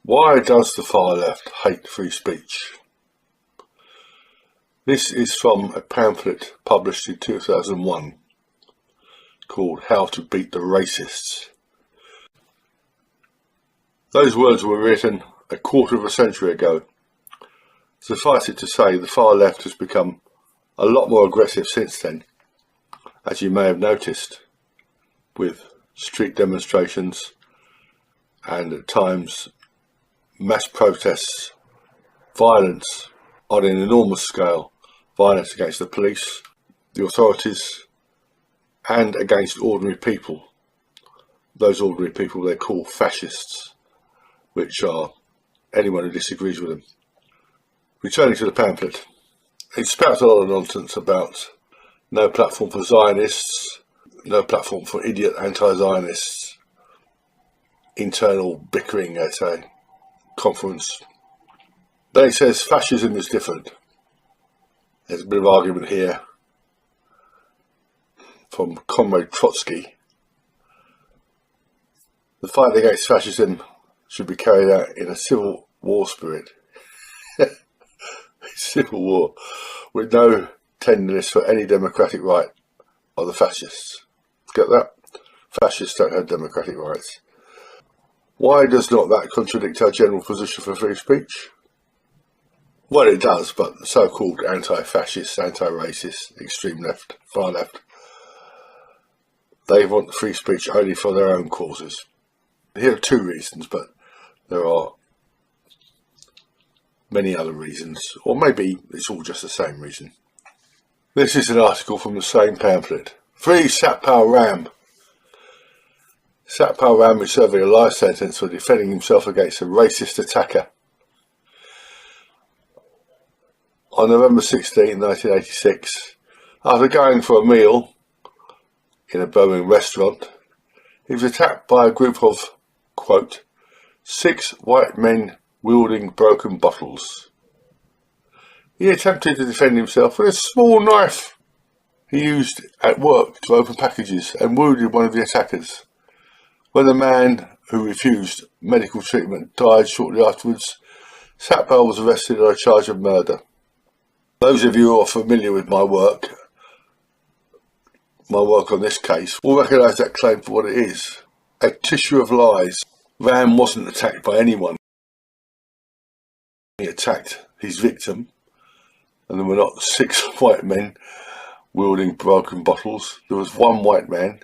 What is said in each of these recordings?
Why does the far left hate free speech? This is from a pamphlet published in 2001 called How to Beat the Racists. Those words were written a quarter of a century ago. Suffice it to say, the far left has become a lot more aggressive since then, as you may have noticed, with street demonstrations and at times mass protests, violence on an enormous scale, violence against the police, the authorities, and against ordinary people. Those ordinary people they call fascists, which are anyone who disagrees with them. Returning to the pamphlet, it spouts a lot of nonsense about no platform for Zionists, no platform for idiot anti-Zionists, internal bickering at a conference. Then it says fascism is different. There's a bit of argument here from Comrade Trotsky. The fight against fascism should be carried out in a civil war spirit. Civil war with no tenderness for any democratic right of the fascists. Get that? Fascists don't have democratic rights. Why does not that contradict our general position for free speech? Well, it does, but the so-called anti-fascist, anti-racist, extreme left, far left, they want free speech only for their own causes. Here are two reasons, but there are many other reasons, or maybe it's all just the same reason. This is an article from the same pamphlet. Free Satpal Ram. Satpal Ram is serving a life sentence for defending himself against a racist attacker. On November 16, 1986, after going for a meal in a Birmingham restaurant, he was attacked by a group of, quote, 6 white men wielding broken bottles. He attempted to defend himself with a small knife he used at work to open packages and wounded one of the attackers. When the man who refused medical treatment died shortly afterwards, Satpal was arrested on a charge of murder. Those of you who are familiar with my work on this case, will recognise that claim for what it is. A tissue of lies. Ram wasn't attacked by anyone. He attacked his victim, and there were not 6 white men wielding broken bottles. There was one white man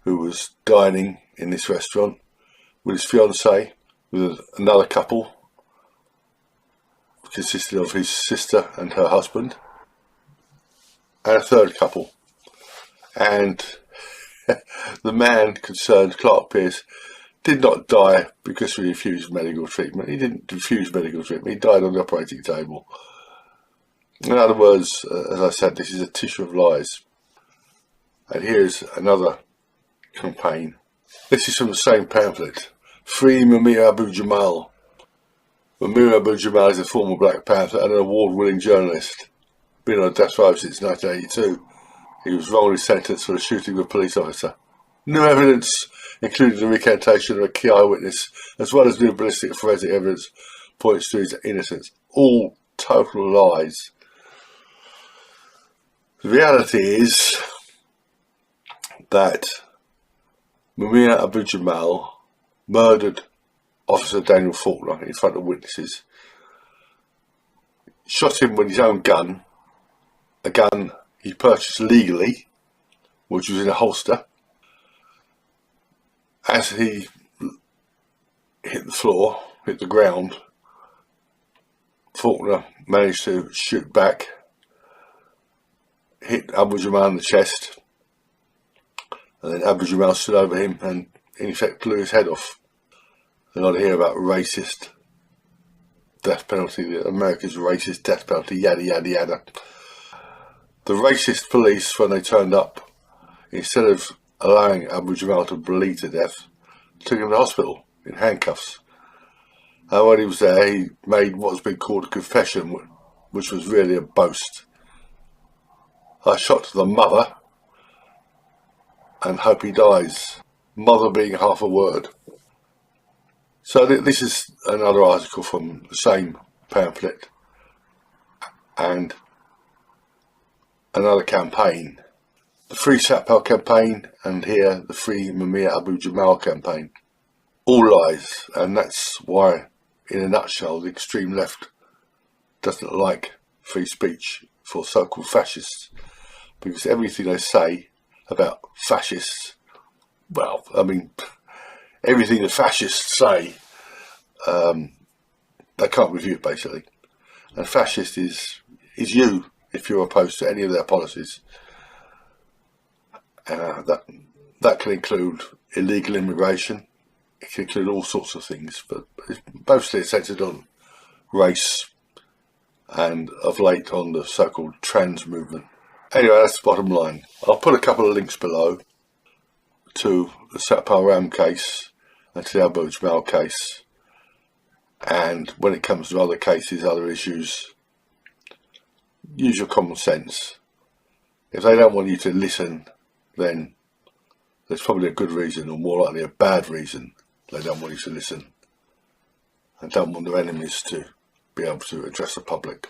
who was dining in this restaurant with his fiancée, with another couple consisted of his sister and her husband, and a third couple. And the man concerned, Clark Pierce, did not die because he refused medical treatment. He didn't refuse medical treatment, he died on the operating table. In other words, as I said, this is a tissue of lies. And here's another campaign. This is from the same pamphlet. Free Mumia Abu-Jamal. Mumia Abu-Jamal is a former Black Panther and an award-winning journalist. Been on death row since 1982. He was wrongly sentenced for the shooting of a police officer. New evidence, including the recantation of a key eyewitness, as well as new ballistic and forensic evidence, points to his innocence. All total lies. The reality is that Mumia Abu-Jamal murdered Officer Daniel Faulkner in front of witnesses. Shot him with his own gun, a gun he purchased legally, which was in a holster. As he hit the floor, hit the ground, Faulkner managed to shoot back, hit Abu-Jamal in the chest, and then Abu-Jamal stood over him and in effect blew his head off. And I hear about racist death penalty, America's racist death penalty, yada yada yada. The racist police, when they turned up, instead of allowing Abu-Jamal to bleed to death, took him to hospital in handcuffs. And when he was there, he made what's been called a confession, which was really a boast. I shot the mother and hope he dies. Mother being half a word. So this is another article from the same pamphlet and another campaign. The Free Satpal campaign, and here the Free Mumia Abu-Jamal campaign. All lies, and that's why, in a nutshell, the extreme left doesn't like free speech for so-called fascists, because everything they say about fascists, well, I mean, everything the fascists say, they can't refute, basically. And fascist is you, if you're opposed to any of their policies. That can include illegal immigration. It can include all sorts of things, but mostly it's centred on race and of late on the so-called trans movement. Anyway, that's the bottom line. I'll put a couple of links below to the Satpal Ram case and to the Abu-Jamal case, and when it comes to other cases, other issues, use your common sense. If they don't want you to listen, then there's probably a good reason, or more likely a bad reason, they don't want you to listen and don't want their enemies to be able to address the public.